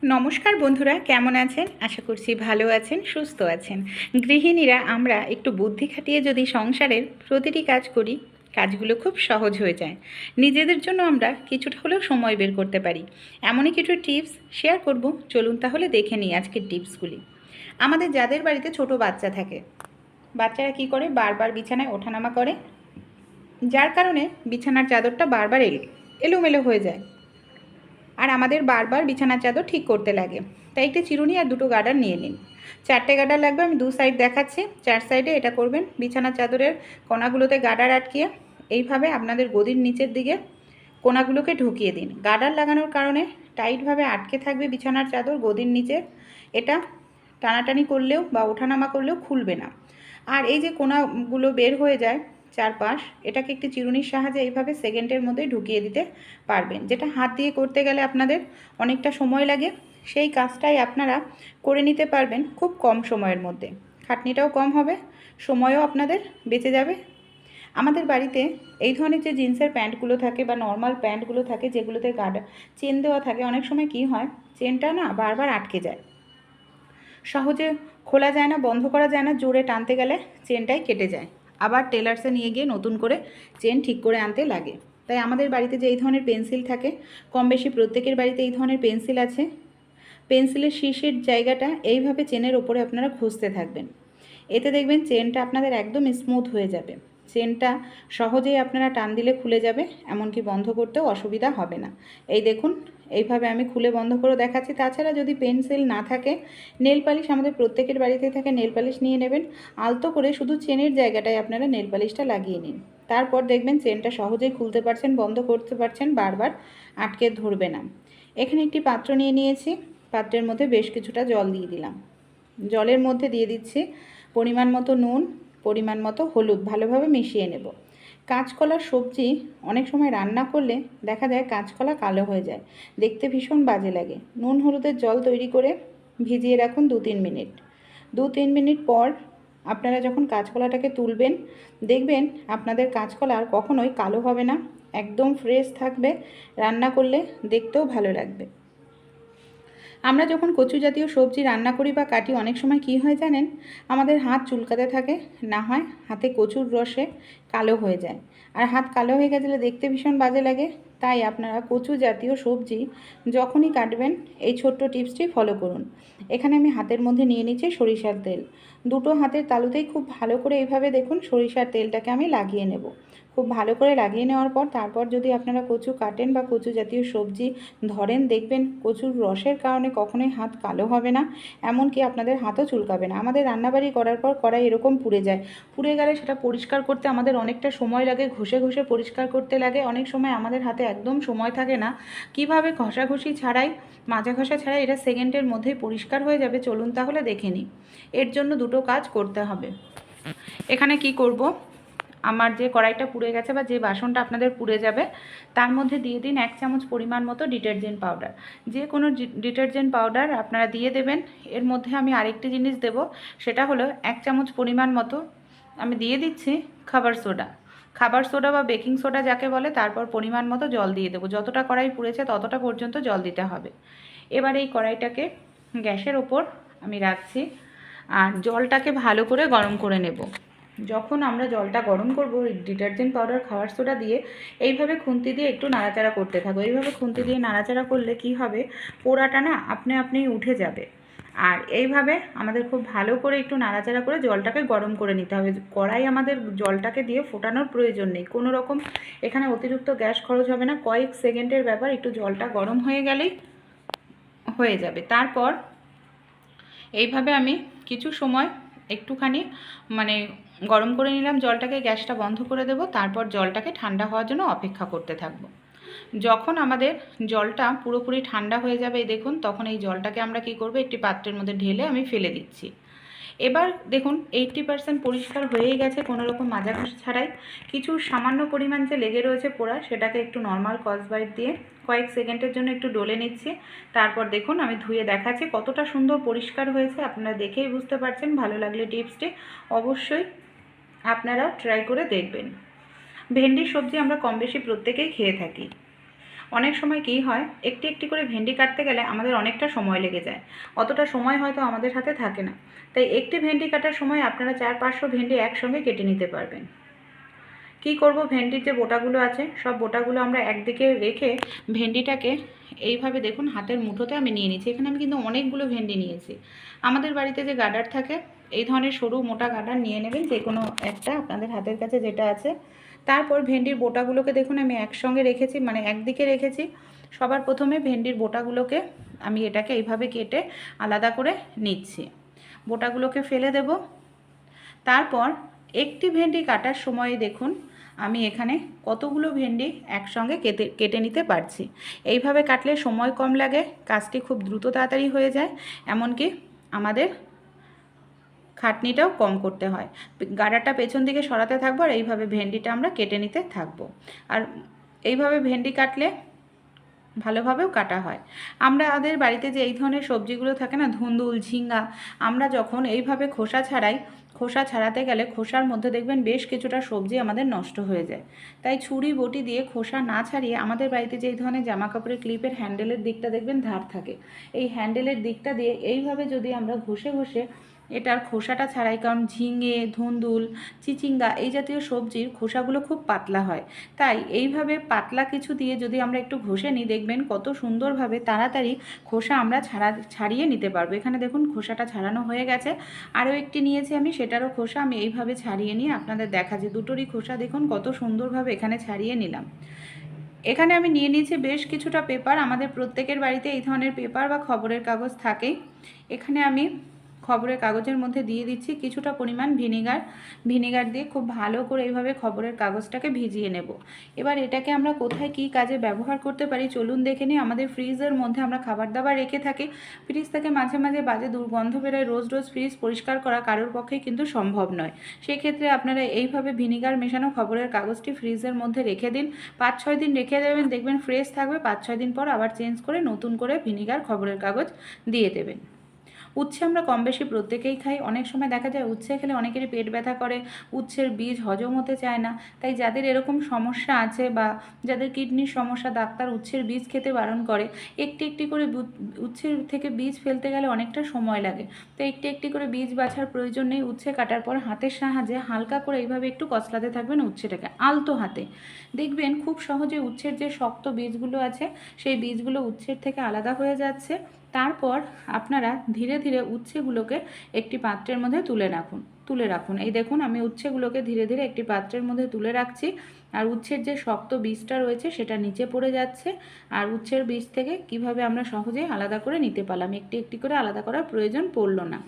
নমস্কার বন্ধুরা, কেমন আছেন? আশা করছি ভালো আছেন, সুস্থ আছেন। গৃহিণীরা আমরা একটু বুদ্ধি খাটিয়ে যদি সংসারের প্রতিটি কাজ করি, কাজগুলো খুব সহজ হয়ে যায়। নিজেদের জন্য আমরা কিছুটা হলেও সময় বের করতে পারি। এমনই কিছু টিপস শেয়ার করব, চলুন তাহলে দেখে নিই আজকের টিপসগুলি। আমাদের যাদের বাড়িতে ছোট বাচ্চা থাকে, বাচ্চারা কি করে? বারবার বিছানায় ওঠানামা করে, যার কারণে বিছানার চাদরটা বারবার এলোমেলো হয়ে যায়, আর আমাদের বারবার বিছানার চাদর ঠিক করতে লাগে। তাই একটি চিরুনি আর দুটো গার্ডার নিয়ে নিন। 4টে গার্ডার লাগবে, আমি 2 সাইড দেখাচ্ছি। 4 সাইডে এটা করবেন। বিছানার চাদরের কোনাগুলোতে গার্ডার আটকিয়ে এইভাবে আপনাদের গদির নিচের দিকে কোনাগুলোকে ঢুকিয়ে দিন। গার্ডার লাগানোর কারণে টাইটভাবে আটকে থাকবে বিছানার চাদর গদির নিচে। এটা টানাটানি করলেও বা ওঠানামা করলেও খুলবে না। আর এই যে কোনাগুলো বের হয়ে যায় চারপাশ, এটাকে একটি চিরুনির সাহায্যে এইভাবে সেকেন্ডের মধ্যে ঢুকিয়ে দিতে পারবেন। যেটা হাত দিয়ে করতে গেলে আপনাদের অনেকটা সময় লাগে, সেই কাজটাই আপনারা করে নিতে পারবেন খুব কম সময়ের মধ্যে। খাটনিটাও কম হবে, সময়ও আপনাদের বেঁচে যাবে। আমাদের বাড়িতে এই ধরনের যে জিন্সের প্যান্টগুলো থাকে বা নর্মাল প্যান্টগুলো থাকে, যেগুলোতে গার্ডার চেন দেওয়া থাকে, অনেক সময় কি হয়, চেনটা না বারবার আটকে যায়, সহজে খোলা যায় না, বন্ধ করা যায় না। জোরে টানতে গেলে চেনটাই কেটে যায়, আবার টেলার্সে নিয়ে গিয়ে নতুন করে চেন ঠিক করে আনতে লাগে। তাই আমাদের বাড়িতে যে এই ধরনের পেন্সিল থাকে, কম বেশি প্রত্যেকের বাড়িতে এই ধরনের পেন্সিল আছে। পেন্সিলের শীর্ষের জায়গাটা এইভাবে চেনের ওপরে আপনারা ঘষতে থাকবেন। এতে দেখবেন চেনটা আপনাদের একদম স্মুথ হয়ে যাবে। চেনটা সহজেই আপনারা টান দিলে খুলে যাবে, এমনকি বন্ধ করতেও অসুবিধা হবে না। এই দেখুন, এইভাবে আমি খুলে বন্ধ করে দেখাচ্ছি। তাছাড়া যদি পেন্সিল না থাকে, নেল পালিশ আমাদের প্রত্যেকের বাড়িতে থাকে, নেল পালিশ নিয়ে নেবেন। আলতো করে শুধু চেনের জায়গাটায় আপনারা নেল পালিশটা লাগিয়ে নিন। তারপর দেখবেন চেনটা সহজেই খুলতে পারছেন, বন্ধ করতে পারছেন, বারবার আটকে ধরবে না। এখানে একটি পাত্র নিয়ে নিয়েছি, পাত্রের মধ্যে বেশ কিছুটা জল দিয়ে দিলাম। জলের মধ্যে দিয়ে দিচ্ছি পরিমাণ মতো নুন, পরিমাণ মতো হলুদ, ভালোভাবে মিশিয়ে নেব। কাঁচকলার সবজি অনেক সময় রান্না করলে দেখা যায় কাঁচকলা কালো হয়ে যায়, দেখতে ভীষণ বাজে লাগে। নুন হলুদের জল তৈরি করে ভিজিয়ে রাখুন 2-3 মিনিট। 2-3 মিনিট পর আপনারা যখন কাঁচকলাটাকে তুলবেন, দেখবেন আপনাদের কাঁচকলা আর কখনোই কালো হবে না, একদম ফ্রেশ থাকবে। রান্না করলে দেখতেও ভালো লাগবে। আমরা যখন কচু জাতীয় সবজি রান্না করি বা কাটি, অনেক সময় কি হয় জানেন, আমাদের হাত চুলকাতে থাকে, না হয় হাতে কচুর রসে কালো হয়ে যায়। আর হাত কালো হয়ে গেলে দেখতে ভীষণ বাজে লাগে। তাই আপনারা কচু জাতীয় সবজি যখনই কাটবেন, এই ছোট্ট টিপসটি ফলো করুন। এখানে আমি হাতের মধ্যে নিয়ে নিচ্ছি সরিষার তেল। দুটো হাতের তালুতেই খুব ভালো করে এইভাবে দেখুন সরিষার তেলটাকে আমি লাগিয়ে নেব। খুব ভালো করে লাগিয়ে নেওয়ার পর তারপর যদি আপনারা কচু কাটেন বা কচু জাতীয় সবজি ধরেন, দেখবেন কচুর রসের কারণে কখনোই হাত কালো হবে না, এমনকি আপনাদের হাতও চুলকাবে না। আমাদের রান্নাবাড়ি করার পর কড়াই এরকম পুড়ে যায়, পুড়ে গেলে সেটা পরিষ্কার করতে আমাদের অনেকটা সময় লাগে, ঘষে ঘষে পরিষ্কার করতে লাগে। অনেক সময় আমাদের হাতে একদম সময় থাকে না, কিভাবে ঘষাঘষি ছাড়াই, মাজা ঘষা ছাড়াই এটা সেকেন্ডের মধ্যেই পরিষ্কার হয়ে যাবে। চলুন তাহলে দেখে নিই। এর জন্য দুটো কাজ করতে হবে। এখানে কি করব, আমার যে কড়াইটা পুড়ে গেছে বা যে বাসনটা আপনাদের পুড়ে যাবে, তার মধ্যে দিয়ে দিন 1 চামচ পরিমাণ মতো ডিটারজেন্ট পাউডার। যে কোনো ডিটারজেন্ট পাউডার আপনারা দিয়ে দেবেন। এর মধ্যে আমি আরেকটি জিনিস দেব, সেটা হলো 1 চামচ পরিমাণ মতো আমি দিয়ে দিচ্ছি খাবার সোডা। খাবার সোডা বা বেকিং সোডা যাকে বলে। তারপর পরিমাণ মতো জল দিয়ে দেবো। যতটা কড়াই পুড়েছে ততটা পর্যন্ত জল দিতে হবে। এবার এই কড়াইটাকে গ্যাসের ওপর আমি রাখছি, আর জলটাকে ভালো করে গরম করে নেব। যখন আমরা জলটা গরম করব, ডিটারজেন্ট পাউডার, খাবার সোডা দিয়ে এইভাবে খুন্তি দিয়ে একটু নাড়াচাড়া করতে থাকবো। এইভাবে খুন্তি দিয়ে নাড়াচাড়া করলে কি হবে, পোড়াটা না আপনি আপনি উঠে যাবে। আর এইভাবে আমাদের খুব ভালো করে একটু নাড়াচাড়া করে জলটাকে গরম করে নিতে হবে। কড়াই আমাদের জলটাকে দিয়ে ফোটানোর প্রয়োজন নেই কোনো রকম, এখানে অতিরিক্ত গ্যাস খরচ হবে না, কয়েক সেকেন্ডের ব্যাপার। একটু জলটা গরম হয়ে গেলেই হয়ে যাবে। তারপর এইভাবে আমি কিছু সময় একটুখানি মানে গরম করে নিলাম জলটাকে, গ্যাসটা বন্ধ করে দেব। তারপর জলটাকে ঠান্ডা হওয়ার জন্য অপেক্ষা করতে থাকব। যখন আমাদের জলটা পুরোপুরি ঠান্ডা হয়ে যাবে, দেখুন, তখন এই জলটাকে আমরা কি করব, একটি পাত্রের মধ্যে ঢেলে আমি ফেলে দিচ্ছি। এবার দেখুন 80% পরিষ্কার হয়েই গেছে, কোনো রকম মাজা ঘষা ছাড়াই। কিছু সামান্য পরিমাণ যে লেগে রয়েছে পোড়া, সেটাকে একটু নর্মাল স্কচব্রাইট দিয়ে কয়েক সেকেন্ডের জন্য একটু ডলে নিচ্ছি। তারপর দেখুন আমি ধুয়ে দেখাচ্ছি কতটা সুন্দর পরিষ্কার হয়েছে। আপনারা দেখেই বুঝতে পারছেন। ভালো লাগলে টিপসটি অবশ্যই আপনারা ট্রাই করে দেখবেন। ভেন্ডির সবজি আমরা কম বেশি প্রত্যেকেই খেয়ে থাকি। অনেক সময় কী হয়, একটি একটি করে ভেন্ডি কাটতে গেলে আমাদের অনেকটা সময় লেগে যায়, অতটা সময় হয়তো আমাদের হাতে থাকে না। তাই একটি ভেন্ডি কাটার সময় আপনারা 400-500 ভেন্ডি একসঙ্গে কেটে নিতে পারবেন। কি করব, ভেন্ডির যে বোটাগুলো আছে সব বোটাগুলো আমরা একদিকে রেখে ভেন্ডিটাকে এইভাবে দেখুন হাতের মুঠোতে আমি নিয়ে নিচ্ছি। এখানে আমি কিন্তু অনেকগুলো ভেন্ডি নিয়েছি। আমাদের বাড়িতে যে গার্ডার থাকে, এই ধরনের সরু মোটা গার্ডার নিয়ে নেবেন, যে কোনো একটা আপনাদের হাতের কাছে যেটা আছে। তারপর ভেন্ডির বোটাগুলোকে দেখুন আমি একসঙ্গে রেখেছি, মানে একদিকে রেখেছি। সবার প্রথমে ভেন্ডির বোটাগুলোকে আমি এটাকে এইভাবে কেটে আলাদা করে নিচ্ছি। বোটাগুলোকে ফেলে দেব। তারপর একটি ভেন্ডি কাটার সময়ে দেখুন আমি এখানে কতগুলো ভেন্ডি একসঙ্গে কেটে নিতে পারছি। এইভাবে কাটলে সময় কম লাগে, কাজটি খুব দ্রুত তাড়াতাড়ি হয়ে যায়, এমনকি আমাদের খাটনিটাও কম করতে হয়। গাডারটা পেছন দিকে সরাতে থাকবো আর এইভাবে ভেন্ডিটা আমরা কেটে নিতে থাকবো। আর এইভাবে ভেন্ডি কাটলে ভালোভাবেও কাটা হয়। আমাদের বাড়িতে যে এই ধরনের সবজিগুলো থাকে না, ধুন্দুল, ঝিঙ্গা, আমরা যখন এইভাবে খোসা ছাড়াই, খোসা ছাড়াতে গেলে খোসার মধ্যে দেখবেন বেশ কিছুটা সবজি আমাদের নষ্ট হয়ে যায়। তাই ছুরি বটি দিয়ে খোসা না ছাড়িয়ে, আমাদের বাড়িতে যে এই ধরনের জামা কাপড়ের ক্লিপের হ্যান্ডেলের দিকটা দেখবেন ধার থাকে, এই হ্যান্ডেলের দিকটা দিয়ে এইভাবে যদি আমরা ঘষে ঘষে এটার খোসাটা ছাড়াই, কারণ ঝিঙে, ধুন্দুল, চিচিঙ্গা এই জাতীয় সবজির খোসাগুলো খুব পাতলা হয়, তাই এইভাবে পাতলা কিছু দিয়ে যদি আমরা একটু ঘষে নিই, দেখবেন কত সুন্দরভাবে তাড়াতাড়ি খোসা আমরা ছাড়িয়ে নিতে পারবো। এখানে দেখুন খোসাটা ছাড়ানো হয়ে গেছে। আরও একটি নিয়েছি আমি, সেটারও খোসা আমি এইভাবে ছাড়িয়ে নিয়ে আপনাদের দেখা যে দুটোরই খোসা দেখুন কত সুন্দরভাবে এখানে ছাড়িয়ে নিলাম। এখানে আমি নিয়ে নিয়েছি বেশ কিছুটা পেপার। আমাদের প্রত্যেকের বাড়িতে এই ধরনের পেপার বা খবরের কাগজ থাকেই। এখানে আমি খবরের কাগজের মধ্যে দিয়ে দিচ্ছি কিছুটা পরিমাণ ভিনিগার দিয়ে খুব ভালো করে এইভাবে খবরের কাগজটাকে ভিজিয়ে নেব। এবার এটাকে আমরা কোথায় কী কাজে ব্যবহার করতে পারি চলুন দেখে নিই। আমাদের ফ্রিজের মধ্যে আমরা খাবার দাবার রেখে থাকি, ফ্রিজ থেকে মাঝে মাঝে বাজে দুর্গন্ধ বেরোয়, রোজ রোজ ফ্রিজ পরিষ্কার করা কারোর পক্ষেই কিন্তু সম্ভব নয়। সেক্ষেত্রে আপনারা এইভাবে ভিনিগার মেশানো খবরের কাগজটি ফ্রিজের মধ্যে রেখে দিন, 5-6 দিন রেখে দেবেন, দেখবেন ফ্রেশ থাকবে। 5-6 দিন পর আবার চেঞ্জ করে নতুন করে ভিনিগার খবরের কাগজ দিয়ে দেবেন। উচ্ছে আমরা কম বেশি প্রত্যেকেই খাই। অনেক সময় দেখা যায় উচ্ছে খেলে অনেকেরই পেট ব্যথা করে, উচ্ছের বীজ হজম হতে চায় না। তাই যাদের এরকম সমস্যা আছে বা যাদের কিডনির সমস্যা, ডাক্তার উচ্ছের বীজ খেতে বারণ করে। একটি একটি করে উচ্ছের থেকে বীজ ফেলতে গেলে অনেকটা সময় লাগে, তো একটি একটি করে বীজ বাছার প্রয়োজন নেই। উচ্ছে কাটার পর হাতের সাহায্যে হালকা করে এইভাবে একটু কচলাতে থাকবেন উচ্ছেটাকে আলতো হাতে, দেখবেন খুব সহজে উচ্ছের যে শক্ত বীজগুলো আছে সেই বীজগুলো উচ্ছের থেকে আলাদা হয়ে যাচ্ছে। তারপর আপনারা ধীরে ধীরে উচ্ছেগুলোকে একটি পাত্রের মধ্যে তুলে রাখুন। এই দেখুন আমি উচ্ছেগুলোকে ধীরে ধীরে একটি পাত্রের মধ্যে তুলে রাখছি, আর উচ্ছের যে শক্ত বীজটা রয়েছে সেটা নিচে পড়ে যাচ্ছে। আর উচ্ছের বীজ থেকে কিভাবে আমরা সহজেই আলাদা করে নিতে পারলাম, একটি একটি করে আলাদা করার প্রয়োজন পড়লো না।